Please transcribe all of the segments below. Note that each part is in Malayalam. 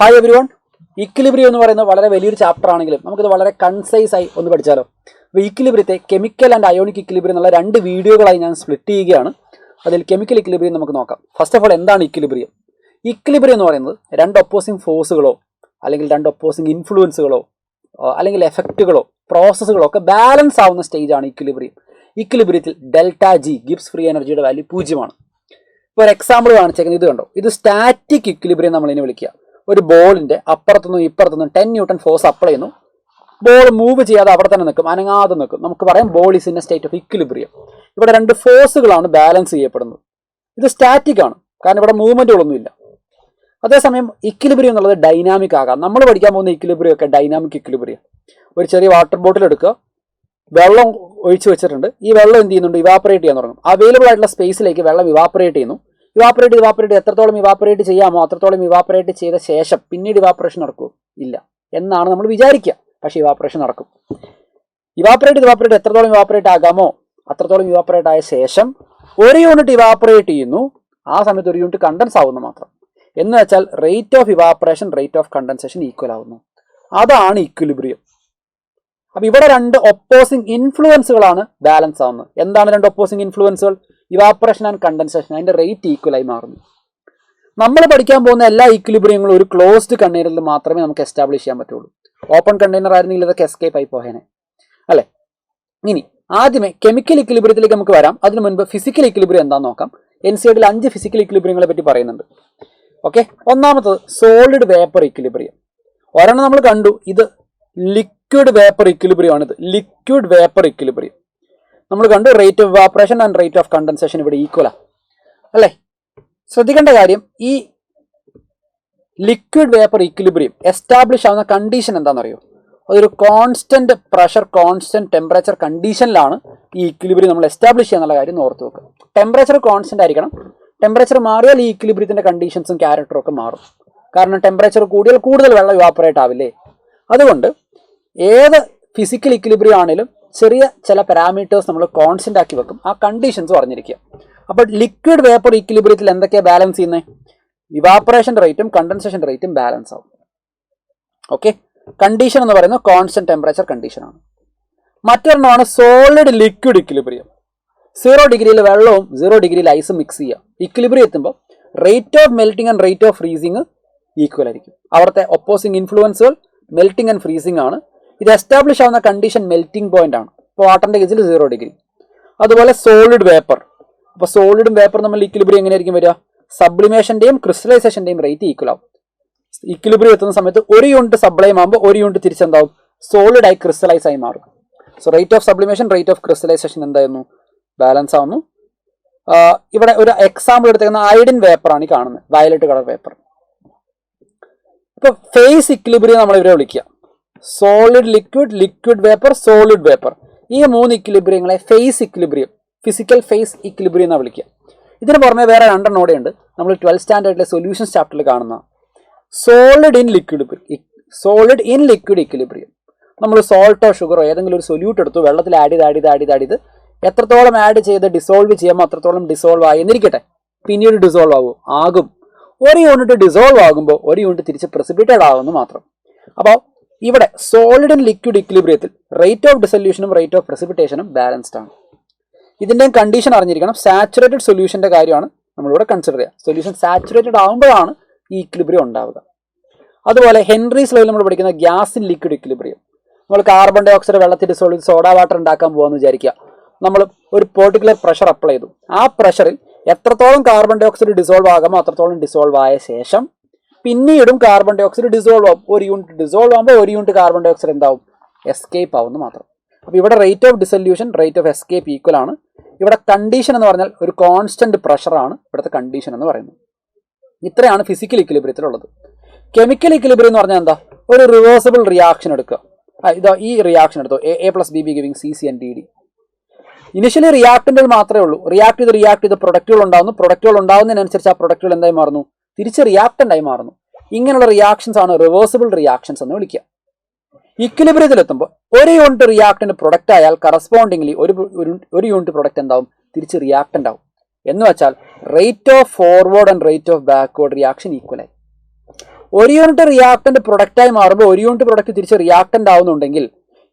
Hi everyone. ഈക്വിലിബ്രിയം എന്ന് പറയുന്നത് വളരെ വലിയൊരു ചാപ്റ്റർ ആണെങ്കിലും നമുക്കിത് വളരെ കൺസൈസ് ആയി ഒന്ന് പഠിച്ചാലോ. അപ്പോൾ ഈക്വിലിബ്രിയത്തെ കെമിക്കൽ ആൻഡ് അയോണിക് ഈക്വിലിബ്രിയം എന്നുള്ള രണ്ട് വീഡിയോകളായി ഞാൻ സ്പ്ലിറ്റ് ചെയ്യുകയാണ്. അതിൽ കെമിക്കൽ ഈക്വിലിബ്രിയം നമുക്ക് നോക്കാം. ഫസ്റ്റ് ഓഫ് ഓൾ, എന്താണ് ഈക്വിലിബ്രിയം? ഈക്വിലിബ്രിയം എന്ന് പറയുന്നത് രണ്ട് ഒപ്പോസിങ് ഫോഴ്സുകളോ അല്ലെങ്കിൽ രണ്ട് ഒപ്പോസിങ് ഇൻഫ്ലുവൻസുകളോ അല്ലെങ്കിൽ എഫക്റ്റുകളോ പ്രോസസ്സുകളോ ഒക്കെ ബാലൻസ് ആവുന്ന സ്റ്റേജാണ് ഈക്വിലിബ്രിയം. ഈക്വിലിബ്രിയത്തിൽ ഡെൽറ്റ ജി ഗിബ്സ് ഫ്രീ എനർജിയുടെ വാല്യൂ 0ആണ്. ഇപ്പോൾ ഒരു എക്സാമ്പിൾ കാണിച്ചേക്കുന്നത് ഇത് കണ്ടോ. ഇത് സ്റ്റാറ്റിക് ഈക്വിലിബ്രിയം നമ്മളിതിനെ വിളിക്കുക. ഒരു ബോളിന്റെ അപ്പുറത്തുനിന്നും ഇപ്പുറത്തുനിന്നും 10 ന്യൂട്ടൺ ഫോഴ്സ് അപ്ലൈ ചെയ്യുന്നു. ബോൾ മൂവ് ചെയ്യാതെ അവിടെ തന്നെ നിൽക്കും, അനങ്ങാതെ നിൽക്കും. നമുക്ക് പറയാം ball is in A state of equilibrium. ഇവിടെ രണ്ട് ഫോഴ്സുകളാണ് ബാലൻസ് ചെയ്യപ്പെടുന്നത്. ഇത് സ്റ്റാറ്റിക് ആണ്, കാരണം ഇവിടെ മൂവ്മെന്റുകളൊന്നുമില്ല. അതേസമയം ഈക്വിലിബ്രിയം എന്നുള്ളത് ഡൈനാമിക് ആകാം. നമ്മൾ പഠിക്കാൻ പോകുന്ന ഈക്വിലിബ്രിയം ഒക്കെ ഡൈനാമിക് ഈക്വിലിബ്രിയം. ഒരു ചെറിയ വാട്ടർ ബോട്ടിൽ എടുക്കുക, വെള്ളം ഒഴിച്ചു വെച്ചിട്ടുണ്ട്. ഈ വെള്ളം എന്ത് ചെയ്യുന്നുണ്ട്? ഇവാപ്പറേറ്റ് ചെയ്യാൻ തുടങ്ങും. അവൈലബിൾ ആയിട്ടുള്ള സ്പേസിലേക്ക് വെള്ളം ഇവാപ്പറേറ്റ് ചെയ്യുന്നു. ഇവാപ്പറേറ്റ് എത്രത്തോളം ഇവാപ്പറേറ്റ് ചെയ്യാമോ അത്രത്തോളം ഇവാപ്പറേറ്റ് ചെയ്ത ശേഷം പിന്നീട് ഇവാപ്പറേഷൻ നടക്കുമോ? ഇല്ല എന്നാണ് നമ്മൾ വിചാരിക്കുക. പക്ഷെ ഇവാപ്പറേഷൻ നടക്കും. ഇവാപ്പറേറ്റ് എത്രത്തോളം ഇവാപ്പറേറ്റ് ആകാമോ അത്രത്തോളം ഇവാപ്പറേറ്റ് ആയ ശേഷം ഒരു യൂണിറ്റ് ഇവാപ്പറേറ്റ് ചെയ്യുന്നു. ആ സമയത്ത് ഒരു യൂണിറ്റ് കണ്ടൻസ് ആവുന്നു മാത്രം. എന്ന് വെച്ചാൽ rate of evaporation rate of condensation equal ആവുന്നു. അതാണ് ഈക്വിലിബ്രിയം. അപ്പൊ ഇവിടെ രണ്ട് ഒപ്പോസിങ് ഇൻഫ്ലുവൻസുകളാണ് ബാലൻസ് ആവുന്നത്. എന്താണ് രണ്ട് ഒപ്പോസിങ് ഇൻഫ്ലുവൻസുകൾ? Evaporation and condensation. അതിന്റെ റേറ്റ് ഈക്വൽ ആയി മാറുന്നു. നമ്മൾ പഠിക്കാൻ പോകുന്ന എല്ലാ ഈക്വിലിബ്രിയങ്ങളും ഒരു ക്ലോസ്ഡ് കണ്ടെയ്നറിൽ മാത്രമേ നമുക്ക് എസ്റ്റാബ്ലിഷ് ചെയ്യാൻ പറ്റുള്ളൂ. ഓപ്പൺ കണ്ടെയ്നർ ആയിരുന്നെങ്കിൽ ഇതൊക്കെ എസ്കേപ്പ് ആയി പോയേനെ അല്ലെ. ഇനി ആദ്യമേ കെമിക്കൽ ഈക്വിലിബ്രിയത്തിലേക്ക് നമുക്ക് വരാം. അതിനു മുൻപ് ഫിസിക്കൽ ഈക്വിലിബ്രിയം എന്താണെന്ന് നോക്കാം. NCERTയിൽ 5 ഫിസിക്കൽ ഈക്വിലിബ്രിയങ്ങളെ പറ്റി പറയുന്നുണ്ട്. ഓക്കെ, ഒന്നാമത്തത് സോളിഡ് വേപ്പർ ഈക്വിലിബ്രിയം. ഒരെണ്ണം നമ്മൾ കണ്ടു, ഇത് ലിക്വിഡ് വേപ്പർ ഈക്വിലിബ്രിയം ആണ്. ഇത് ലിക്വിഡ് വേപ്പർ ഈക്വിലിബ്രിയം നമ്മൾ കണ്ടു. Rate of evaporation and rate of condensation ഇവിടെ ഈക്വലാ അല്ലേ. ശ്രദ്ധിക്കേണ്ട കാര്യം, ഈ ലിക്വിഡ് വേപ്പർ ഈക്വിലിബ്രിയം എസ്റ്റാബ്ലിഷ് ആവുന്ന കണ്ടീഷൻ എന്താണെന്നറിയോ? അതൊരു കോൺസ്റ്റന്റ് പ്രഷർ കോൺസ്റ്റന്റ് ടെമ്പറേച്ചർ കണ്ടീഷനിലാണ് ഈ ഈക്വിലിബ്രിയം നമ്മൾ എസ്റ്റാബ്ലിഷ് ചെയ്യാന്നുള്ള കാര്യം ഓർത്ത് വെക്കുക. ടെമ്പറേച്ചർ കോൺസ്റ്റന്റ് ആയിരിക്കണം. ടെമ്പറേച്ചർ മാറിയാൽ ഈ ഈക്വിലിബ്രിയത്തിന്റെ കണ്ടീഷൻസും ക്യാരക്ടറും ഒക്കെ മാറും. കാരണം ടെമ്പറേച്ചർ കൂടിയാൽ കൂടുതൽ വെള്ളം ഇവാപ്പറേറ്റ് ആവില്ലേ. അതുകൊണ്ട് ഏത് ഫിസിക്കൽ ഈക്വിലിബ്രിയം ആണെങ്കിലും ചെറിയ ചില പാരാമീറ്റേഴ്സ് നമ്മൾ കോൺസ്റ്റന്റ് ആക്കി വെക്കും. ആ കണ്ടീഷൻസ് പറഞ്ഞിരിക്കുക. അപ്പോൾ ലിക്വിഡ് വേപ്പർ ഈക്വിലിബ്രിയത്തിൽ എന്തൊക്കെയാണ് ബാലൻസ് ചെയ്യുന്നത്? ഇവാപ്പറേഷൻ റേറ്റും കണ്ടൻസേഷൻ റേറ്റും ബാലൻസ് ആവും. ഓക്കെ, കണ്ടീഷൻ എന്ന് പറയുന്നത് കോൺസ്റ്റന്റ് ടെമ്പറേച്ചർ കണ്ടീഷനാണ്. മറ്റൊരെണ്ണമാണ് സോളിഡ് ലിക്വിഡ് ഈക്വിലിബ്രിയം. 0 ഡിഗ്രിയിൽ വെള്ളവും 0 ഡിഗ്രിയിൽ ഐസും മിക്സ് ചെയ്യുക. ഈക്വിലിബ്രിയം എത്തുമ്പോൾ rate of melting and rate of freezing equal ആയിരിക്കും. അവിടുത്തെ ഒപ്പോസിങ് ഇൻഫ്ലുവൻസുകൾ മെൽറ്റിംഗ് ആൻഡ് ഫ്രീസിങ് ആണ്. ഇത് എസ്റ്റാബ്ലിഷ് ആവുന്ന കണ്ടീഷൻ മെൽറ്റിംഗ് പോയിന്റ് ആണ്. ഇപ്പോൾ വാട്ടറിന്റെ കേസിൽ 0 ഡിഗ്രി. അതുപോലെ സോളിഡ് വേപ്പർ. അപ്പോൾ സോളിഡും വേപ്പർ നമ്മൾ ഈക്വിലിബ്രിയം എങ്ങനെയായിരിക്കും വരിക? സബ്ലിമേഷന്റെയും ക്രിസ്റ്റലൈസേഷന്റെയും റേറ്റ് ഈക്വൽ ആവും. ഈക്വിലിബ്രിയം എത്തുന്ന സമയത്ത് ഒരു യൂണിറ്റ് സബ്ലൈം ആകുമ്പോൾ ഒരു യൂണിറ്റ് തിരിച്ചെന്താവും? സോളിഡ് ആയി ക്രിസ്റ്റലൈസ് ആയി മാറും. So rate of sublimation rate of crystallisation എന്തായിരുന്നു? ബാലൻസ് ആവുന്നു. ഇവിടെ ഒരു എക്സാമ്പിൾ എടുത്തേക്കുന്ന അയഡിൻ വേപ്പർ ആണ് ഈ കാണുന്നത്, വയലറ്റ് കളർ വേപ്പർ. ഇപ്പൊ ഫേസ് ഈക്വിലിബ്രിയം നമ്മൾ ഇവരെ വിളിക്കുക solid liquid, liquid vapour, solid vapour. ഈ 3 ഈക്വിലിബ്രിയങ്ങളെ phase equilibrium, physical phase equilibrium എന്നാണ് വിളിക്കുക. ഇതിന് പുറമെ വേറെ 2 കൂടെ ഉണ്ട്. നമ്മൾ 12th സ്റ്റാൻഡേർഡിലെ സൊല്യൂഷൻസ് ചാപ്റ്ററിൽ കാണുന്ന സോളിഡ് ഇൻ ലിക്വിഡ് ഈക്വിലിബ്രിയം. നമ്മൾ സോൾട്ടോ ഷുഗറോ ഏതെങ്കിലും ഒരു സൊല്യൂട്ട് എടുത്തു, വെള്ളത്തിൽ ആഡ് ചെയ്ത് എത്രത്തോളം ആഡ് ചെയ്ത് ഡിസോൾവ് ചെയ്യുമ്പോൾ അത്രത്തോളം ഡിസോൾവ് ആയി എന്നിരിക്കട്ടെ. പിന്നീട് ഡിസോൾവ് ആകും. ഒരു യൂണിറ്റ് ഡിസോൾവ് ആകുമ്പോൾ ഒരു യൂണിറ്റ് തിരിച്ച് പ്രസിപ്പിറ്റേഡ് ആകുമെന്ന് മാത്രം. അപ്പോൾ ഇവിടെ സോളിഡ് ആൻഡ് ലിക്വിഡ് ഈക്വിലിബ്രിയത്തിൽ റേറ്റ് ഓഫ് ഡിസൊല്യൂഷനും റേറ്റ് ഓഫ് പ്രസിപ്പിറ്റേഷനും ബാലൻസ്ഡ് ആണ്. ഇതിന്റെയും കണ്ടീഷൻ അറിഞ്ഞിരിക്കണം. സാച്ചുറേറ്റഡ് സൊല്യൂഷന്റെ കാര്യമാണ് നമ്മളിവിടെ കൺസിഡർ ചെയ്യുക. സൊല്യൂഷൻ സാച്ചുറേറ്റഡ് ആകുമ്പോഴാണ് ഈ ഈക്വിലിബ്രിയം ഉണ്ടാവുക. അതുപോലെ ഹെൻറീസ് ലോയിൽ നമ്മൾ പഠിക്കുന്ന ഗ്യാസ് ഇൻ ലിക്വിഡ് ഈക്വിലിബ്രിയം. നമ്മൾ കാർബൺ ഡൈ ഓക്സൈഡ് വെള്ളത്തിൽ ഡിസോൾവ് ചെയ്ത് സോഡ വാട്ടർ ഉണ്ടാക്കാൻ പോകാമെന്ന് വിചാരിക്കുക. നമ്മൾ ഒരു പെർട്ടിക്കുലർ പ്രഷർ അപ്ലൈ ചെയ്തു. ആ പ്രഷറിൽ എത്രത്തോളം കാർബൺ ഡൈ ഓക്സൈഡ് ഡിസോൾവ് ആകാമോ അത്രത്തോളം ഡിസോൾവ് ആയ ശേഷം പിന്നീടും കാർബൺ ഡൈ ഓക്സൈഡ് ഡിസോൾവ് ആവും. ഒരു യൂണിറ്റ് ഡിസോൾവ് ആകുമ്പോൾ ഒരു യൂണിറ്റ് കാർബൺ ഡൈ ഓക്സൈഡ് എന്താവും? എസ്കേപ്പ് ആവുന്നു മാത്രം. അപ്പോൾ ഇവിടെ rate of dissolution rate of escape equal ആണ്. ഇവിടെ കണ്ടീഷൻ എന്ന് പറഞ്ഞാൽ ഒരു കോൺസ്റ്റന്റ് പ്രഷറാണ് ഇവിടുത്തെ കണ്ടീഷൻ എന്ന് പറയുന്നത്. ഇത്രയാണ് ഫിസിക്കൽ ഈക്വിലിബ്രിയത്തിലുള്ളത്. കെമിക്കൽ ഈക്വിലിബ്രിയം എന്ന് പറഞ്ഞാൽ എന്താ? ഒരു റിവേഴ്സിബിൾ റിയാക്ഷൻ എടുക്കുക. ഇതാ ഈ റിയാക്ഷൻ എടുത്തോ, A+BB ഗിവിംഗ് CCNDD. ഇനിഷ്യലി റിയാക്ടന്റുകൾ മാത്രമേ ഉള്ളൂ. റിയാക്ട് ചെയ്ത് പ്രൊഡക്റ്റുകൾ ഉണ്ടാകുന്നു. പ്രൊഡക്റ്റുകൾ ഉണ്ടാകുന്നതിനനുസരിച്ച് ആ പ്രൊഡക്റ്റുകൾ എന്തായി മാറുന്നു? തിരിച്ച് റിയാക്ടന്റായി മാറുന്നു. ഇങ്ങനെയുള്ള റിയാക്ഷൻസ് ആണ് റിവേഴ്സിബിൾ റിയാക്ഷൻസ് എന്ന് വിളിക്കുക. ഈക്വിലിബ്രിയത്തിൽ എത്തുമ്പോൾ ഒരു യൂണിറ്റ് റിയാക്ടന്റ് പ്രൊഡക്റ്റ് ആയാൽ കറസ്പോണ്ടിംഗ്ലി ഒരു യൂണിറ്റ് പ്രൊഡക്റ്റ് എന്താവും? തിരിച്ച് റിയാക്ടന്റ് ആവും. എന്ന് വെച്ചാൽ rate of forward and rate of backward reaction equal ആയി. ഒരു യൂണിറ്റ് റിയാക്ടന്റ് പ്രൊഡക്റ്റായി മാറുമ്പോൾ ഒരു യൂണിറ്റ് പ്രൊഡക്റ്റ് തിരിച്ച് റിയാക്ടന്റ് ആവുന്നുണ്ടെങ്കിൽ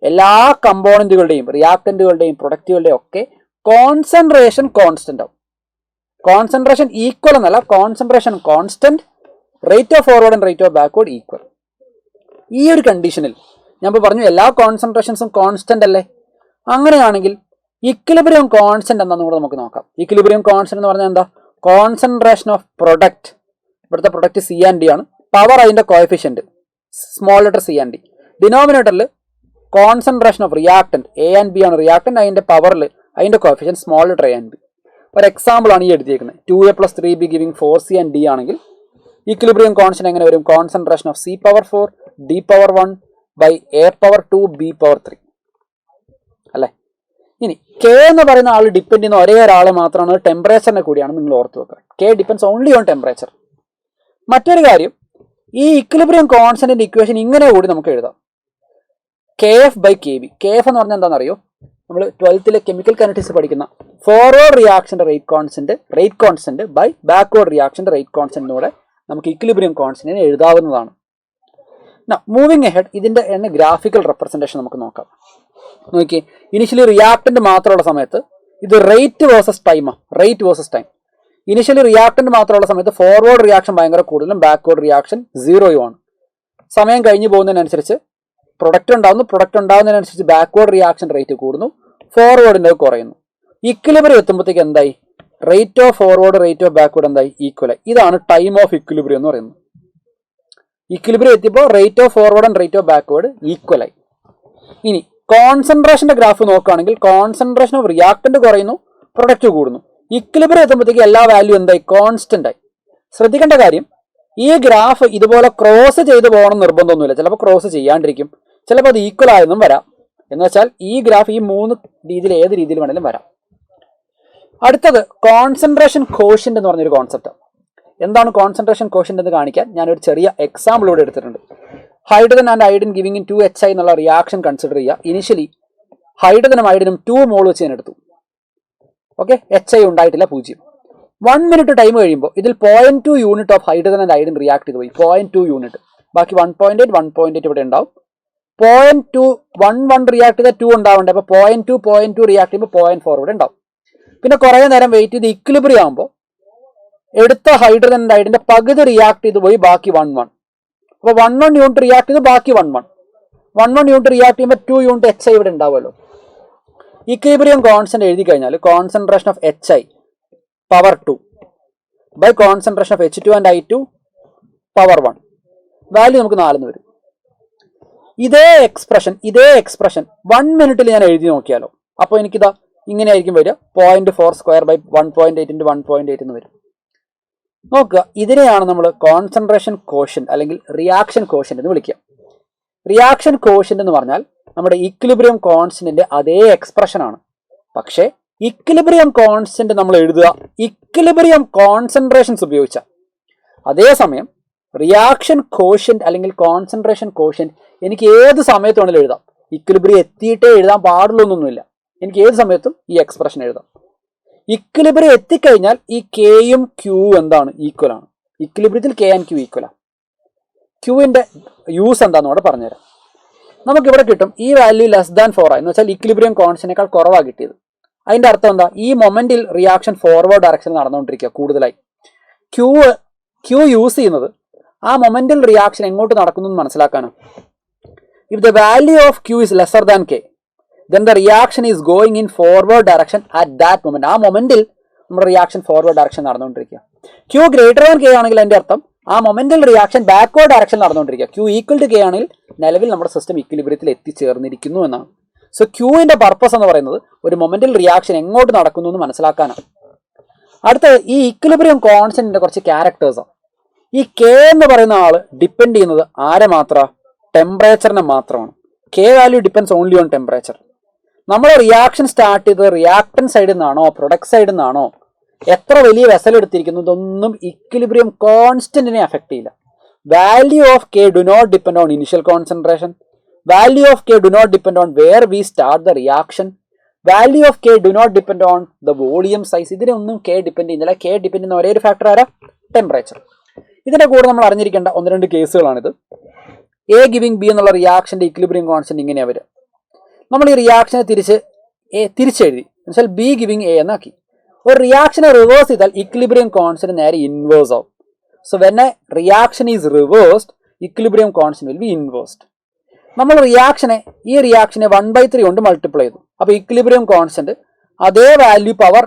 എല്ലാ കമ്പോണന്റുകളുടെയും റിയാക്ടന്റുകളുടെയും പ്രൊഡക്റ്റുകളുടെയും ഒക്കെ കോൺസെൻട്രേഷൻ കോൺസ്റ്റന്റ് ആവും. കോൺസെൻട്രേഷൻ ഈക്വൽ എന്നല്ല, concentration constant, rate of forward and rate of backward equal. ഈ ഒരു കണ്ടീഷനിൽ ഞാൻ ഇപ്പോൾ പറഞ്ഞു എല്ലാ കോൺസെൻട്രേഷൻസും കോൺസ്റ്റന്റ് അല്ലേ. അങ്ങനെയാണെങ്കിൽ ഇക്വിലിബ്രിയം കോൺസ്റ്റന്റ് എന്താണെന്ന് കൂടെ നമുക്ക് നോക്കാം. ഇക്വിലിബ്രിയം കോൺസ്റ്റന്റ് എന്ന് പറഞ്ഞാൽ എന്താ? കോൺസെൻട്രേഷൻ ഓഫ് പ്രൊഡക്റ്റ്, ഇവിടുത്തെ പ്രൊഡക്റ്റ് സി ആൻഡ് ഡി ആണ്, പവർ അതിന്റെ coefficient small letter c and d. ഡിനോമിനേറ്ററിൽ concentration of reactant a and b ആണ് റിയാക്ടന്റ്, അതിന്റെ പവറിൽ അതിന്റെ coefficient small letter a and b. ഒരു എക്സാമ്പിൾ ആണ് ഈ എഴുതിയിരിക്കുന്നത്. 2a + 3b giving 4c and d ആണെങ്കിൽ ഇക്വിലിബ്രിയം കോൺസ്റ്റന്റ് എങ്ങനെ വരും? Concentration of c power 4 d power 1 by a power 2 b power 3 അല്ലേ. ഇനി കെ എന്ന് പറയുന്ന ആൾ ഡിപ്പെൻഡ് ചെയ്യുന്ന ഒരേ ഒരാൾ മാത്രമാണ്, ടെമ്പറേച്ചറിനെ കൂടിയാണ്. നിങ്ങൾ ഓർത്ത് വെക്കുക, K depends only on temperature. മറ്റൊരു കാര്യം, ഈ ഇക്വിലിബ്രിയം കോൺസ്റ്റന്റിന്റെ ഇക്വേഷൻ ഇങ്ങനെ കൂടി നമുക്ക് എഴുതാം. K F by K B. K F എന്ന് പറഞ്ഞാൽ എന്താണെന്നറിയോ? നമ്മൾ 12th കെമിക്കൽ കൈനറ്റിക്സ് പഠിക്കുന്ന ഫോർവേഡ് റിയാക്ഷന്റെ റേറ്റ് കോൺസ്റ്റന്റ് ബൈ ബാക്ക്വേർഡ് റിയാക്ഷന്റെ റേറ്റ് കോൺസ്റ്റന്റിലൂടെ നമുക്ക് ഇക്വിലിബ്രിയം കോൺസ്റ്റന്റിനെ എഴുതാവുന്നതാണ്. മൂവിങ് എഹെഡ്, ഇതിന്റെ തന്നെ ഗ്രാഫിക്കൽ റെപ്രസെന്റേഷൻ നമുക്ക് നോക്കാം. നോക്കിയേ, ഇനിഷ്യലി റിയാക്ടന്റ് മാത്രമുള്ള സമയത്ത് ഇത് റേറ്റ് വേഴ്സസ് ടൈമാണ്, rate versus time. Initially reactant മാത്രമുള്ള സമയത്ത് ഫോർവേഡ് റിയാക്ഷൻ ഭയങ്കര കൂടുതലും ബാക്ക്വേർഡ് റിയാക്ഷൻ 0 ആണ്. സമയം കഴിഞ്ഞു പോകുന്നതിനനുസരിച്ച് പ്രൊഡക്റ്റ് ഉണ്ടാകുന്നതിനനുസരിച്ച് ബാക്ക്വേർഡ് റിയാക്ഷൻ റേറ്റ് കൂടുന്നു, ഫോർവേഡിൻ്റെ കുറയുന്നു. ഇക്വിലിബ്രിയം എത്തുമ്പോഴത്തേക്ക് എന്തായി? Rate of forward rate of backward എന്തായി? ഈക്വലായി. ഇതാണ് ടൈം ഓഫ് ഇക്വിലിബ്രിയം എന്ന് പറയുന്നത്. ഇക്വിലിബ്രിയം എത്തിയപ്പോൾ rate of forward and rate of backward ഈക്വലായി. ഇനി കോൺസെൻട്രേഷന്റെ ഗ്രാഫ് നോക്കുകയാണെങ്കിൽ കോൺസെൻട്രേഷൻ ഓഫ് റിയാക്ടന്റ് കുറയുന്നു, പ്രൊഡക്റ്റ് കൂടുന്നു. ഇക്വിലിബ്രിയം എത്തുമ്പോഴത്തേക്ക് എല്ലാ വാല്യൂ എന്തായി? കോൺസ്റ്റന്റ് ആയി. ശ്രദ്ധിക്കേണ്ട കാര്യം, ഈ ഗ്രാഫ് ഇതുപോലെ ക്രോസ് ചെയ്ത് പോകണം നിർബന്ധമൊന്നുമില്ല. ചിലപ്പോൾ ക്രോസ് ചെയ്യാണ്ടിരിക്കും, ചിലപ്പോൾ അത് ഈക്വൽ ആയെന്നും വരാം. എന്ന് വെച്ചാൽ ഈ ഗ്രാഫ് ഈ 3 രീതിയിൽ ഏത് രീതിയിൽ വേണമെങ്കിലും വരാം. അടുത്തത് കോൺസെൻട്രേഷൻ കോഷ്യന്റ് എന്ന് പറഞ്ഞൊരു കോൺസെപ്റ്റ്. എന്താണ് കോൺസെൻട്രേഷൻ കോഷ്യന്റ് എന്ന് കാണിക്കാൻ ഞാനൊരു ചെറിയ എക്സാമ്പിൾ ഇവിടെ എടുത്തിട്ടുണ്ട്. Hydrogen and iodine giving in 2HI എന്നുള്ള റിയാക്ഷൻ കൺസിഡർ ചെയ്യുക. ഇനിഷ്യലി ഹൈഡ്രജനും അയഡിനും 2 മോൾ വെച്ച് ഞാൻ എടുത്തു. ഓക്കെ, HI ഉണ്ടായിട്ടില്ല, 0. 1 മിനിറ്റ് ടൈം കഴിയുമ്പോൾ ഇതിൽ 0.2 unit of hydrogen and iodine react ചെയ്ത് പോയി. 0.2 യൂണിറ്റ്, ബാക്കി 1.8 ഇവിടെ ഉണ്ടാവും. 0.211 റിയാക്ട് ചെയ്താൽ 2 ഉണ്ടാവണ്ടേ, അപ്പോൾ 0.2 റിയാക്ട് ചെയ്യുമ്പോൾ 0.4 ഇവിടെ ഉണ്ടാവും. പിന്നെ കുറേ നേരം വെയിറ്റ് ചെയ്ത് ഇക്വിലിബ്രിയം ആകുമ്പോൾ എടുത്ത ഹൈഡ്രജൻ ആൻഡ് അയഡിന്റെ പകുതി റിയാക്ട് ചെയ്ത് പോയി, ബാക്കി 1 അപ്പോൾ 1 യൂണിറ്റ് റിയാക്ട് ചെയ്ത് ബാക്കി 1 യൂണിറ്റ് റിയാക്ട് ചെയ്യുമ്പോൾ 2 യൂണിറ്റ് HI ഇവിടെ ഉണ്ടാവുമല്ലോ. ഇക്വിലിബ്രിയം കോൺസ്റ്റന്റ് എഴുതി കഴിഞ്ഞാൽ concentration of HI power 2 by concentration of H2 and I2 power 1, value നമുക്ക് 4 വരും. ഇതേ എക്സ്പ്രഷൻ 1 മിനിറ്റിൽ ഞാൻ എഴുതി നോക്കിയാലോ, അപ്പോൾ എനിക്കിതാ ഇങ്ങനെ ആയിരിക്കും വരിക. 0.4² ബൈ 1.8 × 1.8 എന്ന് വരും. നോക്കുക, ഇതിനെയാണ് നമ്മൾ കോൺസെൻട്രേഷൻ കോഷ്യന്റ് അല്ലെങ്കിൽ റിയാക്ഷൻ കോഷ്യന്റ് എന്ന് വിളിക്കുക. റിയാക്ഷൻ കോഷ്യന്റ് എന്ന് പറഞ്ഞാൽ നമ്മുടെ ഇക്വിലിബ്രിയം കോൺസ്റ്റന്റിന്റെ അതേ എക്സ്പ്രഷൻ ആണ്. പക്ഷേ ഇക്വിലിബ്രിയം കോൺസ്റ്റന്റ് നമ്മൾ എഴുതുക ഇക്വിലിബ്രിയം കോൺസെൻട്രേഷൻസ് ഉപയോഗിച്ച. അതേസമയം റിയാക്ഷൻ കോഷ്യന്റ് അല്ലെങ്കിൽ കോൺസെൻട്രേഷൻ കോഷ്യന്റ് എനിക്ക് ഏത് സമയത്ത് വേണമെങ്കിലും എഴുതാം. ഇക്വിലിബ്രിയം എത്തിയിട്ടേ എഴുതാൻ പാടുള്ളൊന്നുമില്ല, എനിക്ക് ഏത് സമയത്തും ഈ എക്സ്പ്രഷൻ എഴുതാം. ഇക്വിലിബ്രിയം എത്തിക്കഴിഞ്ഞാൽ ഈ കെയും ക്യൂവും എന്താണ്? ഈക്വൽ ആണ്. ഇക്വിലിബ്രിയത്തിൽ കെ ആൻഡ് ക്യൂ ഈക്വലാണ്. ക്യൂവിന്റെ യൂസ് എന്താണെന്ന് കൂടെ പറഞ്ഞുതരാം. നമുക്കിവിടെ കിട്ടും ഈ വാല്യൂ <4 എന്ന് വെച്ചാൽ ഇക്വിലിബ്രിയം കോൺസ്റ്റന്റിനേക്കാൾ കുറവാണ് കിട്ടിയത്. അതിന്റെ അർത്ഥം എന്താ? ഈ മൊമെന്റിൽ റിയാക്ഷൻ ഫോർവേഡ് ഡയറക്ഷൻ നടന്നുകൊണ്ടിരിക്കുക കൂടുതലായി. ക്യൂ യൂസ് ചെയ്യുന്നത് ആ മൊമെന്റൽ റിയാക്ഷൻ എങ്ങോട്ട് നടക്കുന്നു എന്ന് മനസ്സിലാക്കാനാണ്. If the value of Q is lesser than K, then the reaction is going in forward direction at that moment. ആ മൊമെന്റിൽ നമ്മുടെ റിയാക്ഷൻ ഫോർവേഡ് ഡയറക്ഷൻ നടന്നുകൊണ്ടിരിക്കുക. ക്യൂ ഗ്രേറ്റർ ദാൻ കെ ആണെങ്കിൽ അതിന്റെ അർത്ഥം ആ മൊമെന്റൽ റിയാക്ഷൻ ബാക്ക്വേർഡ് ഡയറക്ഷൻ നടന്നുകൊണ്ടിരിക്കുക. ക്യൂ ഈക്വൽ ടു കെ ആണെങ്കിൽ നിലവിൽ നമ്മുടെ സിസ്റ്റം ഇക്വിലിബ്രിയത്തിൽ എത്തിച്ചേർന്നിരിക്കുന്നു എന്നാണ്. സോ ക്യൂവിന്റെ പർപ്പസ് എന്ന് പറയുന്നത് ഒരു മൊമെന്റൽ റിയാക്ഷൻ എങ്ങോട്ട് നടക്കുന്നു എന്ന് മനസ്സിലാക്കാനാണ്. അടുത്തത് ഈ ഇക്വിലിബ്രിയം കോൺസ്റ്റന്റിന്റെ കുറച്ച് ക്യാരക്ടേഴ്സാണ്. ഈ കെ എന്ന് പറയുന്ന ആള് ഡിപ്പെൻഡ് ചെയ്യുന്നത് ആരെ മാത്രമാണ്? ടെമ്പറേച്ചറിനെ മാത്രമാണ്. K value depends only on temperature. നമ്മൾ റിയാക്ഷൻ സ്റ്റാർട്ട് ചെയ്തത് റിയാക്ടൻ സൈഡിൽ നിന്നാണോ പ്രൊഡക്റ്റ് സൈഡിൽ നിന്നാണോ, എത്ര വലിയ വെസൽ എടുത്തിരിക്കുന്നു, ഇതൊന്നും ഇക്വിലിബ്രിയം കോൺസ്റ്റന്റിനെ അഫക്ട് ചെയ്യില്ല. Value of k do not depend on initial concentration. Value of k do not depend on where we start the reaction. Value of k do not depend on the volume size. ഇതിനൊന്നും കെ ഡിപ്പെൻഡ് ചെയ്യുന്നില്ല. കെ ഡിപ്പെൻഡ് ചെയ്യുന്ന ഒരേ ഒരു ഫാക്ടർ ആരാ? ടെമ്പറേച്ചർ. ഇതിൻ്റെ കൂടെ നമ്മൾ അറിഞ്ഞിരിക്കേണ്ട 1-2 കേസുകളാണിത്. എ ഗിവിംഗ് ബി എന്നുള്ള റിയാക്ഷൻ്റെ ഇക്വിലിബ്രിയം കോൺസ്റ്റന്റ് ഇങ്ങനെയാണ് വരിക. നമ്മൾ ഈ റിയാക്ഷനെ തിരിച്ചെഴുതി എന്നുവെച്ചാൽ ബി ഗിവിംഗ് എ എന്നാക്കി. ഒരു റിയാക്ഷനെ റിവേഴ്സ് ചെയ്താൽ ഇക്വിലിബ്രിയം കോൺസ്റ്റന്റ് നേരെ ഇൻവേഴ്സ് ആവും. So when a reaction is reversed equilibrium constant will be inversed. നമ്മൾ ഈ റിയാക്ഷനെ 1/3 കൊണ്ട് മൾട്ടിപ്ലൈ ചെയ്തു. അപ്പോൾ ഇക്വിലിബ്രിയം കോൺസ്റ്റന്റ് അതേ വാല്യൂ പവർ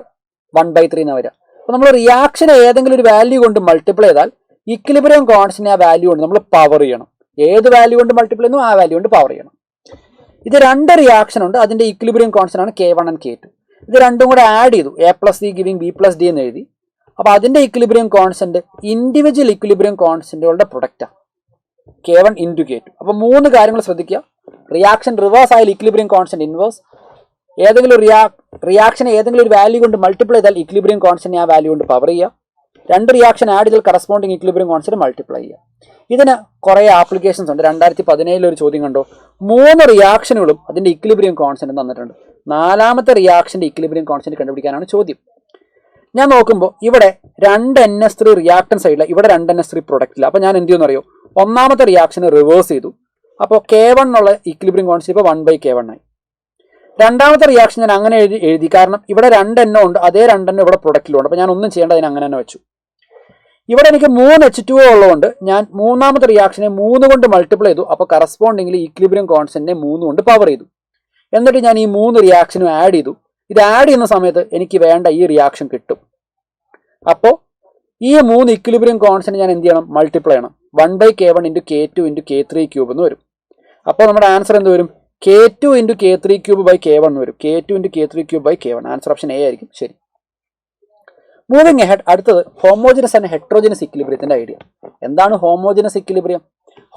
1/3 എന്നാണ് വരിക. അപ്പോൾ നമ്മൾ റിയാക്ഷനെ ഏതെങ്കിലും ഒരു വാല്യൂ കൊണ്ട് മൾട്ടിപ്ലൈ ചെയ്താൽ ഇക്വിലിബ്രിയം കോൺസ്റ്റന്റ് ആ വാല്യൂ കൊണ്ട് നമ്മൾ പവർ ചെയ്യണം. ഏത് വാല്യൂ കൊണ്ട് മൾട്ടിപ്ലൈ ചെയ്യുന്നു ആ വാല്യൂ കൊണ്ട് പവർ ചെയ്യണം. ഇത് 2 റിയാക്ഷൻ ഉണ്ട്. അതിന്റെ ഇക്വിലിബ്രിയം കോൺസ്റ്റന്റ് ആണ് K1 and K2. ഇത് രണ്ടും കൂടെ ആഡ് ചെയ്തു. A+C ഗിവിംഗ് B+D എന്ന് എഴുതി. അപ്പോൾ അതിന്റെ ഇക്വിലിബ്രിയം കോൺസ്റ്റന്റ് ഇൻഡിവിജ്വൽ ഇക്വിലിബ്രിയം കോൺസ്റ്റന്റുകളുടെ പ്രൊഡക്റ്റാണ് K1 into K2. അപ്പോൾ 3 കാര്യങ്ങൾ ശ്രദ്ധിക്കുക. റിയാക്ഷൻ റിവേഴ്സ് ആയാൽ ഇക്വിലിബ്രിയം കോൺസ്റ്റന്റ് ഇൻവേഴ്സ്. ഏതെങ്കിലും റിയാക്ഷൻ ഏതെങ്കിലും ഒരു വാല്യൂ കൊണ്ട് മൾട്ടിപ്ലൈ ചെയ്താൽ ഇക്വിലിബ്രിയം കോൺസ്റ്റന്റ് ആ വാല്യൂ കൊണ്ട് പവർ ചെയ്യുക. 2 റിയാക്ഷൻ ആഡ് ചെയ്താൽ കറസ്പോണ്ടിങ് ഇക്വിലിബ്രിയം കോൺസ്റ്റന്റ് മൾട്ടിപ്ലൈ ചെയ്യുക. ഇതിന് കുറേ ആപ്ലിക്കേഷൻസ് ഉണ്ട്. 2017 ഒരു ചോദ്യം കണ്ടോ, 3 റിയാക്ഷനുകളും അതിന്റെ ഇക്വിലിബ്രിയം കോൺസ്റ്റന്റ് തന്നിട്ടുണ്ട്. 4ാമത്തെ റിയാക്ഷന്റെ ഇക്വിലിബ്രിയം കോൺസ്റ്റന്റ് കണ്ടുപിടിക്കാനാണ് ചോദ്യം. ഞാൻ നോക്കുമ്പോൾ ഇവിടെ 2NH3 റിയാക്ടൻ സൈഡിൽ, ഇവിടെ 2NH3 പ്രൊഡക്റ്റില്ല. അപ്പോൾ ഞാൻ എന്ത് ചെയ്യുമെന്ന് അറിയോ, 1ാമത്തെ റിയാക്ഷനെ റിവേഴ്സ് ചെയ്തു. അപ്പോൾ K1 എന്നുള്ള ഇക്വിലിബ്രിയം കോൺസ്റ്റന്റ് ഇപ്പോൾ 1/K1 ആയി. 2ാമത്തെ റിയാക്ഷൻ ഞാൻ അങ്ങനെ എഴുതി, കാരണം ഇവിടെ 2NO ഉണ്ട്, അതേ 2NO ഇവിടെ പ്രൊഡക്റ്റിലുണ്ട്. അപ്പോൾ ഞാൻ ഒന്നും ചെയ്യേണ്ട, അതിന് അങ്ങനെ തന്നെ വെച്ചു. ഇവിടെ എനിക്ക് 3 H2O ഉള്ളതുകൊണ്ട് ഞാൻ 3ാമത്തെ റിയാക്ഷനെ 3 കൊണ്ട് മൾട്ടിപ്ലൈ ചെയ്തു. അപ്പോൾ കറസ്പോണ്ടിങ്ങിൽ ഇക്വിലിബ്രിയം കോൺസ്റ്റന്റിനെ 3 കൊണ്ട് പവർ ചെയ്തു. എന്നിട്ട് ഞാൻ ഈ 3 റിയാക്ഷനും ആഡ് ചെയ്തു. ഇത് ആഡ് ചെയ്യുന്ന സമയത്ത് എനിക്ക് വേണ്ട ഈ റിയാക്ഷൻ കിട്ടും. അപ്പോൾ ഈ 3 ഇക്വിലിബ്രിയം കോൺസ്റ്റന്റ് ഞാൻ എന്ത് ചെയ്യണം, മൾട്ടിപ്ലൈ ചെയ്യണം. 1/K1 into K2 into K3 cube എന്ന് വരും. അപ്പോൾ നമ്മുടെ ആൻസർ എന്ത് വരും, K2 into K3 cube by K1 എന്ന് വരും. K2 into K3 cube by K1. Answer option A ആയിരിക്കും ശരി. മൂവിങ് എഹെഡ്, അടുത്തത് ഹോമോജിനസ് ആൻഡ് ഹെട്രോജിനസ് ഇക്വിലിബ്രിയത്തിന്റെ ഐഡിയ. എന്താണ് ഹോമോജിനസ് ഇക്വിലിബ്രിയം?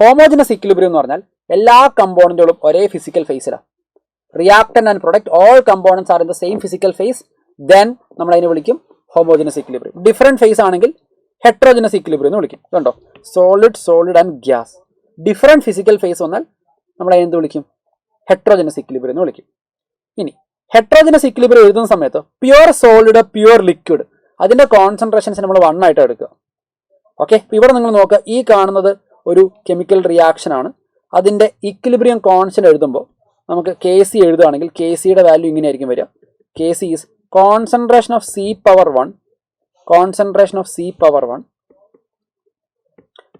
ഹോമോജിനസ് ഇക്വിലിബ്രിയം എന്ന് പറഞ്ഞാൽ എല്ലാ കമ്പോണന്റുകളും ഒരേ ഫിസിക്കൽ ഫേസിലാണ്. Reactant and product all components are in the same physical phase, then നമ്മൾ അതിനെ വിളിക്കും ഹോമോജിനസ് ഇക്വിലിബ്രിയം. ഡിഫറെന്റ് ഫേസ് ആണെങ്കിൽ ഹെട്രോജിനസ് ഇക്വിലിബ്രിയം എന്ന് വിളിക്കും. കണ്ടോ, solid and gas. Different physical phase വന്നാൽ നമ്മൾ അതിനെന്ത് വിളിക്കും, ഹെട്രോജിനസ് ഇക്വിലിബ്രിയം എന്ന് വിളിക്കും. ഇനി ഹെട്രോജിനസ് ഇക്വിലിബ്രിയം എഴുതുന്ന സമയത്ത് പ്യുവർ സോളിഡ്, പ്യുവർ ലിക്വിഡ്, അതിന്റെ കോൺസെൻട്രേഷൻസ് നമ്മൾ 1 ആയിട്ട് എടുക്കുക. ഓക്കെ, ഇവിടെ നിങ്ങൾ നോക്കുക, ഈ കാണുന്നത് ഒരു കെമിക്കൽ റിയാക്ഷൻ ആണ്. അതിന്റെ ഇക്വിലിബ്രിയം കോൺസ്റ്റന്റ് എഴുതുമ്പോൾ നമുക്ക് Kc എഴുതുകയാണെങ്കിൽ Kcയുടെ വാല്യൂ ഇങ്ങനെയായിരിക്കും വരിക. Kc is concentration of C power 1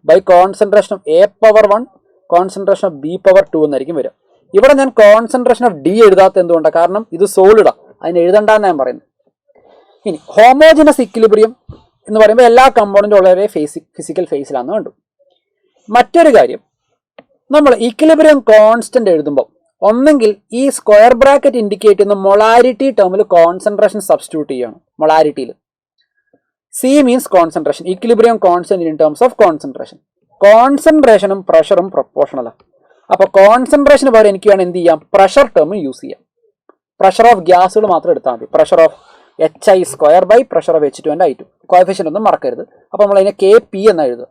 by concentration of A power 1 concentration of B power 2 എന്നായിരിക്കും വരിക. ഇവിടെ ഞാൻ കോൺസെൻട്രേഷൻ ഓഫ് D എഴുതാത്ത എന്തുകൊണ്ടാണ്, കാരണം ഇത് സോളിഡാ, അതിന് എഴുതണ്ടെന്ന് ഞാൻ പറയുന്നത്. ഇനി ഹോമോജിനസ് ഇക്വിലിബ്രിയം എന്ന് പറയുമ്പോൾ എല്ലാ കമ്പോണന്റും വളരെ ഫിസിക്കൽ ഫേസിലാണെന്ന് കണ്ടു. മറ്റൊരു കാര്യം, നമ്മൾ ഇക്വിലിബ്രിയം കോൺസ്റ്റന്റ് എഴുതുമ്പോൾ ഒന്നെങ്കിൽ ഈ സ്ക്വയർ ബ്രാക്കറ്റ് ഇൻഡിക്കേറ്റ് ചെയ്യുന്ന മൊളാരിറ്റി ടേമിൽ കോൺസെൻട്രേഷൻ സബ്സ്റ്റിറ്റ്യൂട്ട് ചെയ്യണം. മൊളാരിറ്റിയിൽ C means concentration, equilibrium constant in terms of concentration. കോൺസെൻട്രേഷനും പ്രഷറും പ്രൊപ്പോർഷണലാണ്. അപ്പോൾ കോൺസെൻട്രേഷന് പകരം എനിക്ക് വേണം എന്ത് ചെയ്യാം, പ്രഷർ ടേം യൂസ് ചെയ്യാം. പ്രഷർ ഓഫ് ഗ്യാസുകൾ മാത്രം എടുത്താൽ മതി. Pressure of HI² by pressure of H2 and I2. Coefficient ഒന്നും മറക്കരുത്. അപ്പോൾ നമ്മൾ അതിനെ KP എന്ന് എഴുതുക.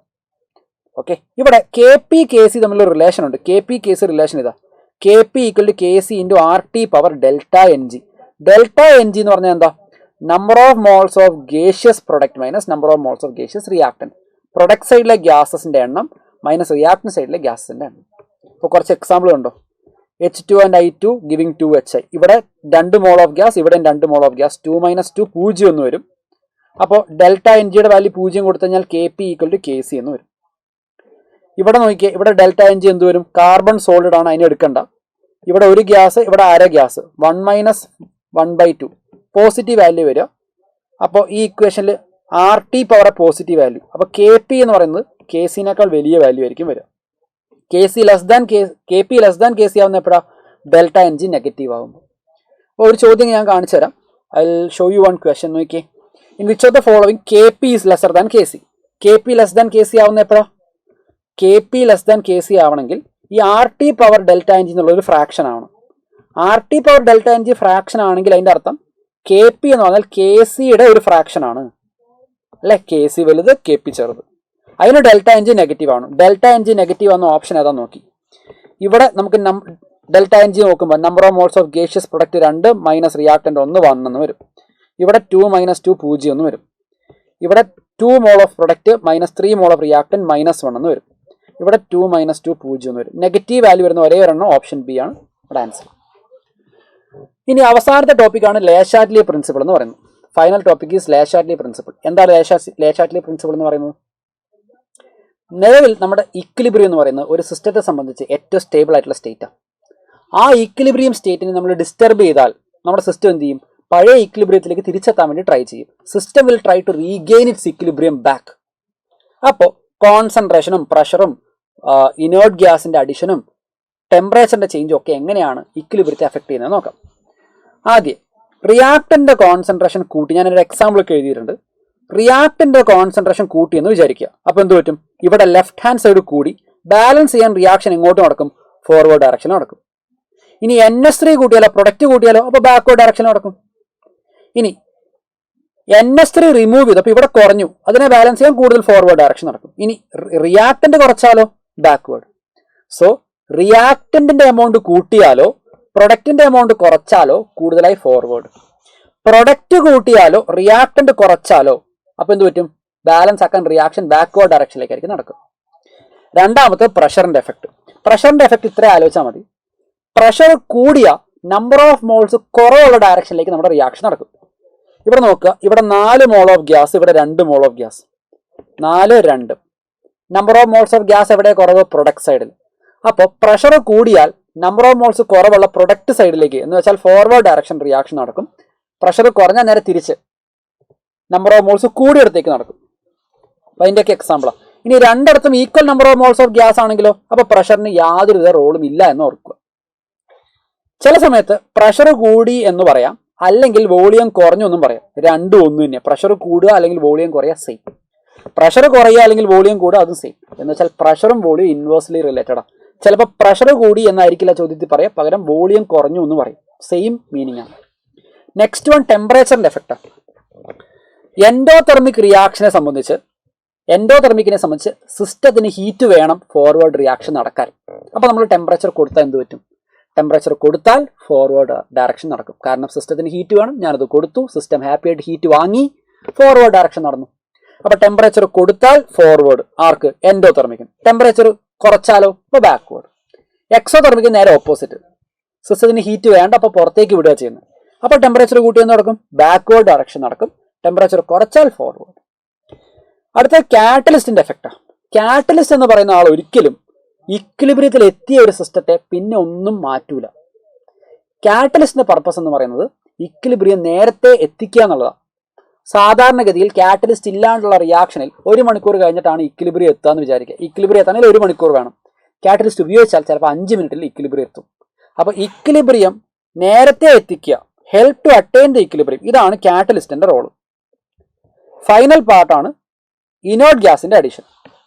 ഓക്കെ, ഇവിടെ KP KC തമ്മിലൊരു റിലേഷൻ ഉണ്ട്. KP KC റിലേഷൻ ഇതാ, KP equal to KC into RT power delta NG. Delta NG എന്ന് പറഞ്ഞാൽ എന്താ, number of moles of gaseous product minus number of moles of gaseous reactant. Product സൈഡിലെ ഗ്യാസസിന്റെ എണ്ണം മൈനസ് റിയാക്ടൻ സൈഡിലെ ഗ്യാസസിന്റെ എണ്ണം. ഇപ്പോൾ കുറച്ച് എക്സാമ്പിൾ ഉണ്ടോ, H2 and I2 giving 2HI. ഇവിടെ 2 മോൾ ഓഫ് ഗ്യാസ്, ഇവിടെ 2 മോൾ ഓഫ് ഗ്യാസ്. 2 - 2 0 എന്ന് വരും. അപ്പോൾ ഡെൽറ്റ NGയുടെ വാല്യൂ 0 കൊടുത്തു കഴിഞ്ഞാൽ KP ഈക്വൽ ടു KC എന്ന് വരും. ഇവിടെ നോക്കിയേ, ഇവിടെ ഡെൽറ്റ NG എന്ത് വരും, കാർബൺ സോളിഡ് ആണ്, അതിനെ എടുക്കണ്ട. ഇവിടെ ഒരു ഗ്യാസ്, ഇവിടെ അര ഗ്യാസ്. 1 - 1/2 പോസിറ്റീവ് വാല്യൂ വരിക. അപ്പോൾ ഈ ഇക്വേഷനിൽ RT പവർ പോസിറ്റീവ് വാല്യൂ. അപ്പോൾ KP എന്ന് പറയുന്നത് KCനേക്കാൾ വലിയ വാല്യൂ ആയിരിക്കും വരിക. KP ലെസ് ദാൻ KC ആവുന്ന എപ്പോഴാണ്, ഡെൽറ്റ NG നെഗറ്റീവ് ആകുമ്പോൾ. അപ്പോൾ ഒരു ചോദ്യം ഞാൻ കാണിച്ചു തരാം. I will show you one question. നോക്കിയേ, in which of the following KP is lesser than KC. KP less than KC ആവുന്ന എപ്പോഴാണ്, KP ലെസ് ദാൻ KC ആവണമെങ്കിൽ ഈ RT പവർ ഡെൽറ്റ NG എന്നുള്ളൊരു ഫ്രാക്ഷൻ ആണ്. RT power delta NG fraction ആണെങ്കിൽ അതിൻ്റെ അർത്ഥം KP എന്ന് പറഞ്ഞാൽ KCയുടെ ഒരു ഫ്രാക്ഷൻ ആണ്, അല്ലെ? KC വലുത്, KP ചെറുത്. അതിന് ഡെൽറ്റ NG നെഗറ്റീവ് ആണ്. ഡെൽറ്റ NG നെഗറ്റീവ് ആവുന്ന ഓപ്ഷൻ ഏതാ നോക്കി. ഇവിടെ നമുക്ക് ഡെൽറ്റ NG നോക്കുമ്പോൾ number of moles of gaseous product 2 minus reactant 1 എന്ന് വരും. ഇവിടെ 2 - 2 0 എന്ന് വരും. ഇവിടെ 2 mole of product -3 mole of reactant -1 എന്ന് വരും. ഇവിടെ 2 - 2 0 എന്ന് വരും. നെഗറ്റീവ് വാല്യൂ വരുന്ന ഒരേ ഒരെണ്ണം ഓപ്ഷൻ ബി ആണ് ഇവിടെ ആൻസർ. ഇനി അവസാനത്തെ ടോപ്പിക്കാണ് ലെ-ഷാറ്റ്ലിയ പ്രിൻസിപ്പിൾ എന്ന് പറയുന്നത്. Final topic is Le Chatelier principle. എന്താണ് ലെ-ഷാറ്റ്ലിയ പ്രിൻസിപ്പിൾ എന്ന് പറയുന്നത്? നിലവിൽ നമ്മുടെ ഇക്വിലിബ്രിയം എന്ന് പറയുന്നത് ഒരു സിസ്റ്റത്തെ സംബന്ധിച്ച് ഏറ്റവും സ്റ്റേബിൾ ആയിട്ടുള്ള സ്റ്റേറ്റാണ്. ആ ഇക്വിലിബ്രിയം സ്റ്റേറ്റിനെ നമ്മൾ ഡിസ്റ്റർബ് ചെയ്താൽ നമ്മുടെ സിസ്റ്റം എന്ത് ചെയ്യും? പഴയ ഇക്വിലിബ്രിയത്തിലേക്ക് തിരിച്ചെത്താൻ വേണ്ടി ട്രൈ ചെയ്യും. System will try to regain its equilibrium back. അപ്പോൾ കോൺസെൻട്രേഷനും പ്രഷറും ഇനേർട്ട് ഗ്യാസിന്റെ അഡിഷനും ടെമ്പറേച്ചറിന്റെ ചേഞ്ചും ഒക്കെ എങ്ങനെയാണ് ഇക്വിലിബ്രിയത്തെ അഫക്ട് ചെയ്യുന്നത് നോക്കാം. ആദ്യം റിയാക്ടന്റെ കോൺസെൻട്രേഷൻ കൂട്ടി. ഞാനൊരു എക്സാമ്പിൾ ഒക്കെ എഴുതിയിട്ടുണ്ട്. റിയാക്ടന്റെ കോൺസെൻട്രേഷൻ കൂട്ടി എന്ന് വിചാരിക്കുക. അപ്പോൾ എന്ത് പറ്റും? ഇവിടെ ലെഫ്റ്റ് ഹാൻഡ് സൈഡ് കൂടി ബാലൻസ് ചെയ്യാൻ റിയാക്ഷൻ എങ്ങോട്ട് നടക്കും? ഫോർവേഡ് ഡയറക്ഷൻ നടക്കും. ഇനി NS3 കൂട്ടിയാലോ, പ്രൊഡക്റ്റ് കൂട്ടിയാലോ, അപ്പോൾ ബാക്ക്വേർഡ് ഡയറക്ഷൻ നടക്കും. ഇനി NS3 റിമൂവ് ചെയ്തു, അപ്പോൾ ഇവിടെ കുറഞ്ഞു, അതിനെ ബാലൻസ് ചെയ്യാൻ കൂടുതൽ ഫോർവേഡ് ഡയറക്ഷൻ നടക്കും. ഇനി റിയാക്ടന്റ് കുറച്ചാലോ ബാക്ക്വേർഡ്. സോ റിയാക്ടന്റിന്റെ എമൗണ്ട് കൂട്ടിയാലോ പ്രൊഡക്റ്റിന്റെ എമൗണ്ട് കുറച്ചാലോ കൂടുതലായി ഫോർവേഡ്. പ്രൊഡക്റ്റ് കൂട്ടിയാലോ റിയാക്ടന്റ് കുറച്ചാലോ അപ്പോൾ എന്ത് പറ്റും? ബാലൻസ് ആക്കാൻ റിയാക്ഷൻ ബാക്ക്വേർഡ് ഡയറക്ഷനിലേക്കായിരിക്കും നടക്കും. രണ്ടാമത്തെ പ്രഷറിന്റെ എഫക്ട്. പ്രഷറിന്റെ എഫക്ട് ഇത്ര ആലോചിച്ചാൽ മതി. പ്രഷർ കൂടിയ നമ്പർ ഓഫ് മോൾസ് കുറവുള്ള ഡയറക്ഷനിലേക്ക് നമ്മുടെ റിയാക്ഷൻ നടക്കും. ഇവിടെ നോക്കുക, ഇവിടെ 4 മോൾ ഓഫ് ഗ്യാസ്, ഇവിടെ 2 mole of gas, 4 2. Number of moles of gas എവിടെ കുറവ്? പ്രൊഡക്റ്റ് സൈഡിൽ. അപ്പോൾ പ്രഷർ കൂടിയാൽ നമ്പർ ഓഫ് മോൾസ് കുറവുള്ള പ്രൊഡക്റ്റ് സൈഡിലേക്ക് എന്ന് വെച്ചാൽ ഫോർവേഡ് ഡയറക്ഷൻ റിയാക്ഷൻ നടക്കും. പ്രഷർ കുറഞ്ഞാൽ നേരെ തിരിച്ച് നമ്പർ ഓഫ് മോൾസ് കൂടിയിടത്തേക്ക് നടക്കും. അപ്പോൾ അതിൻ്റെയൊക്കെ എക്സാമ്പിളാണ്. ഇനി രണ്ടിടത്തും equal number of moles of gas ആണെങ്കിലോ അപ്പോൾ പ്രഷറിന് യാതൊരുവിധ റോളും ഇല്ല എന്ന് ഓർക്കുക. ചില സമയത്ത് പ്രഷർ കൂടി എന്ന് പറയാം, അല്ലെങ്കിൽ വോളിയം കുറഞ്ഞു എന്നും പറയാം. രണ്ടും ഒന്നു തന്നെ. പ്രഷർ കൂടുക അല്ലെങ്കിൽ വോളിയം കുറയുക സെയിം. പ്രഷർ കുറയുക അല്ലെങ്കിൽ വോളിയം കൂടുക അതും സെയിം. എന്ന് വെച്ചാൽ പ്രഷറും വോളിയം ഇൻവേഴ്സ്ലി റിലേറ്റഡാണ്. ചിലപ്പോൾ പ്രഷർ കൂടി എന്നായിരിക്കില്ല ചോദ്യത്തിൽ പറയാം, പകരം വോളിയം കുറഞ്ഞു എന്ന് പറയും. സെയിം മീനിങ് ആണ്. നെക്സ്റ്റ് വൺ ടെമ്പറേച്ചറിന്റെ എഫക്റ്റാണ്. എൻഡോതെർമിക് റിയാക്ഷനെ സംബന്ധിച്ച് സിസ്റ്റത്തിന് ഹീറ്റ് വേണം ഫോർവേഡ് റിയാക്ഷൻ നടക്കാൻ. അപ്പോൾ നമ്മൾ ടെമ്പറേച്ചർ കൊടുത്താൽ എന്ത് പറ്റും? ടെമ്പറേച്ചർ കൊടുത്താൽ ഫോർവേഡ് ഡയറക്ഷൻ നടക്കും. കാരണം സിസ്റ്റത്തിന് ഹീറ്റ് വേണം, ഞാനത് കൊടുത്തു, സിസ്റ്റം ഹാപ്പി ആയിട്ട് ഹീറ്റ് വാങ്ങി, ഫോർവേഡ് ഡയറക്ഷൻ നടന്നു. അപ്പോൾ ടെമ്പറേച്ചർ കൊടുത്താൽ ഫോർവേഡ്, ആർക്ക്? എൻഡോതെർമിക്കിന്. ടെമ്പറേച്ചർ കുറച്ചാലോ അപ്പോൾ ബാക്ക്വേർഡ്. എക്സോതെർമിക്കിന് നേരെ ഓപ്പോസിറ്റ്. സിസ്റ്റത്തിന് ഹീറ്റ് വേണ്ട, അപ്പോൾ പുറത്തേക്ക് വിടുക ചെയ്യുന്നത്. അപ്പോൾ ടെമ്പറേച്ചർ കൂട്ടിയെന്ന് നടക്കും, ബാക്ക്വേർഡ് ഡയറക്ഷൻ നടക്കും. ടെമ്പറേച്ചർ കുറച്ചാൽ ഫോർവേഡ്. അടുത്ത കാറ്റലിസ്റ്റിന്റെ എഫക്റ്റാണ്. കാറ്റലിസ്റ്റ് എന്ന് പറയുന്ന ആൾ ഒരിക്കലും ഇക്വിലിബ്രിയത്തിൽ എത്തിയ ഒരു സിസ്റ്റത്തെ പിന്നെ ഒന്നും മാറ്റൂല. കാറ്റലിസ്റ്റിന്റെ പർപ്പസ് എന്ന് പറയുന്നത് ഇക്വിലിബ്രിയം നേരത്തെ എത്തിക്കുക എന്നുള്ളതാണ്. സാധാരണഗതിയിൽ കാറ്റലിസ്റ്റ് ഇല്ലാണ്ടുള്ള റിയാക്ഷനിൽ 1 മണിക്കൂർ കഴിഞ്ഞിട്ടാണ് ഇക്വിലിബ്രിയം എത്തുക എന്ന് വിചാരിക്കുക. ഇക്വിലിബ്രിയം എത്താണെങ്കിൽ 1 മണിക്കൂർ വേണം. കാറ്റലിസ്റ്റ് ഉപയോഗിച്ചാൽ ചിലപ്പോൾ 5 മിനിറ്റിൽ ഇക്വിലിബ്രിയം എത്തും. അപ്പോൾ ഇക്വിലിബ്രിയം നേരത്തെ എത്തിക്കുക, help to attain the equilibrium, ഇതാണ് കാറ്റലിസ്റ്റിന്റെ റോള്. ഫൈനൽ പാർട്ടാണ് ഇനേർട്ട് ഗ്യാസിന്റെ അഡീഷൻ.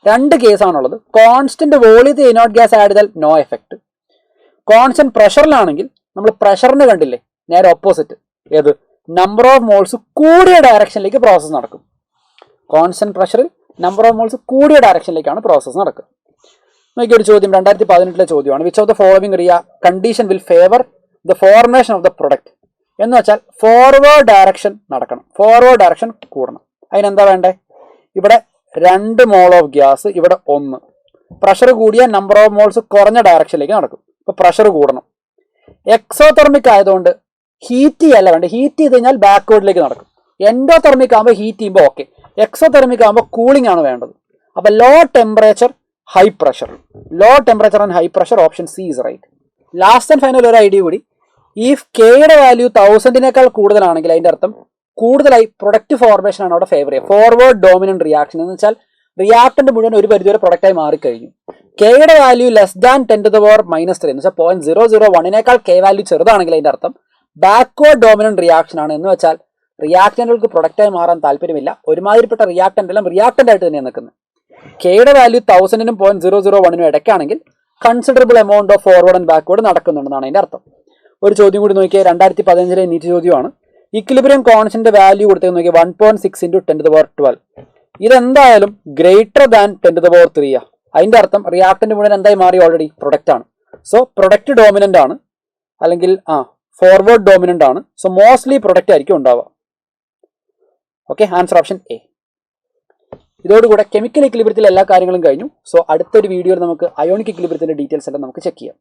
2 കേസാണുള്ളത്. കോൺസ്റ്റന്റ് വോളിയത്തിൽ ഇനേർട്ട് ഗ്യാസ് ആഡ് ചെയ്താൽ നോ എഫക്ട്. കോൺസ്റ്റന്റ് പ്രഷറിലാണെങ്കിൽ നമ്മൾ പ്രഷറിന് കണ്ടില്ലേ, നേരെ ഓപ്പോസിറ്റ്. ഏത്? നമ്പർ ഓഫ് മോൾസ് കൂടിയ ഡയറക്ഷനിലേക്ക് പ്രോസസ്സ് നടക്കും. കോൺസ്റ്റന്റ് പ്രഷറിൽ നമ്പർ ഓഫ് മോൾസ് കൂടിയ ഡയറക്ഷനിലേക്കാണ് പ്രോസസ്സ് നടക്കുക. നോക്കിയൊരു ചോദ്യം 2018 ചോദ്യമാണ്. Which of the following condition will favour the formation of the product? എന്ന് വെച്ചാൽ ഫോർവേഡ് ഡയറക്ഷൻ നടക്കണം, ഫോർവേഡ് ഡയറക്ഷൻ കൂടണം. അതിനെന്താ വേണ്ടേ? ഇവിടെ 2 മോൾ ഓഫ് ഗ്യാസ്, ഇവിടെ 1. പ്രഷർ കൂടിയ നമ്പർ ഓഫ് മോൾസ് കുറഞ്ഞ ഡയറക്ഷനിലേക്ക് നടക്കും. അപ്പോൾ പ്രഷർ കൂടണം. എക്സോതെർമിക് ആയതുകൊണ്ട് ഹീറ്റ് ചെയ്യല്ല വേണ്ട, ഹീറ്റ് ചെയ്ത് കഴിഞ്ഞാൽ ബാക്ക്വേർഡിലേക്ക് നടക്കും. എൻഡോതെർമിക് ആകുമ്പോൾ ഹീറ്റ് ചെയ്യുമ്പോൾ ഓക്കെ, എക്സോതെർമിക് ആകുമ്പോൾ കൂളിംഗ് ആണ് വേണ്ടത്. അപ്പോൾ low temperature high pressure, low temperature and high pressure, option c is right. Last and final ഒരു ഐഡിയ കൂടി. ഇഫ് കെയുടെ വാല്യൂ 1000-നേക്കാൾ കൂടുതലാണെങ്കിൽ അതിന്റെ അർത്ഥം കൂടുതലായി പ്രൊഡക്റ്റ് ഫോർമേഷൻ ആണ് അവിടെ ഫേവർ ചെയ്യുക. ഫോർവേഡ് ഡോമിനന്റ് റിയാക്ഷൻ എന്ന് വെച്ചാൽ റിയാക്ടന്റ് മുഴുവൻ ഒരു പരിധിവരെ പ്രൊഡക്റ്റായി മാറിക്കഴിഞ്ഞു. കെയുടെ വാല്യൂ ലെസ് ദാൻ 10⁻³ എന്ന് വെച്ചാൽ 0.001-നേക്കാൾ കെ വാല്യൂ ചെറുതാണെങ്കിൽ അതിന്റെ അർത്ഥം ബാക്ക്വേർഡ് ഡോമിനന്റ് റിയാക്ഷൻ ആണ്. എന്ന് വെച്ചാൽ റിയാക്ടന്റുകൾക്ക് പ്രൊഡക്റ്റായി മാറാൻ താല്പര്യമില്ല. ഒരുമാതിരിപ്പെട്ട റിയാക്ടന്റ് എല്ലാം റിയാക്ടന്റ് ആയിട്ട് തന്നെയാണ് നിൽക്കുന്നത്. കെയുടെ വാല്യൂ 1000-നും 0.001-നും ഇടയ്ക്കാണെങ്കിൽ considerable amount of forward and backward നടക്കുന്നുണ്ടെന്നാണ് അതിന്റെ അർത്ഥം. ഒരു ചോദ്യം കൂടി നോക്കിയാൽ 2015 നീറ്റ് ചോദ്യമാണ്. ഇക്വിലിബ്രിയം കോൺസ്റ്റന്റ് വാല്യൂ കൊടുത്തേക്ക് നോക്കിയാൽ 1.6 × 10⁻12. ഇതെന്തായാലും ഗ്രേറ്റർ ദാൻ 10⁻3. അതിന്റെ അർത്ഥം റിയാക്ടന്റ് മുഴുവൻ എന്തായി മാറി? ഓൾറെഡി പ്രൊഡക്റ്റ് ആണ്. സോ പ്രൊഡക്റ്റ് ഡോമിനന്റ് ആണ്, അല്ലെങ്കിൽ ഫോർവേഡ് ഡോമിനന്റ് ആണ്. സോ മോസ്റ്റ്ലി പ്രൊഡക്റ്റ് ആയിരിക്കും ഉണ്ടാവുക. Okay, answer option A. ഇതോടുകൂടെ കെമിക്കൽ ഇക്വിലിബ്രിയത്തിൽ എല്ലാ കാര്യങ്ങളും കഴിഞ്ഞു. സോ അടുത്തൊരു വീഡിയോയിൽ നമുക്ക് അയോണിക് ഇക്വിലിബ്രിയത്തിന്റെ ഡീറ്റെയിൽസ് എല്ലാം നമുക്ക് ചെക്ക് ചെയ്യാം.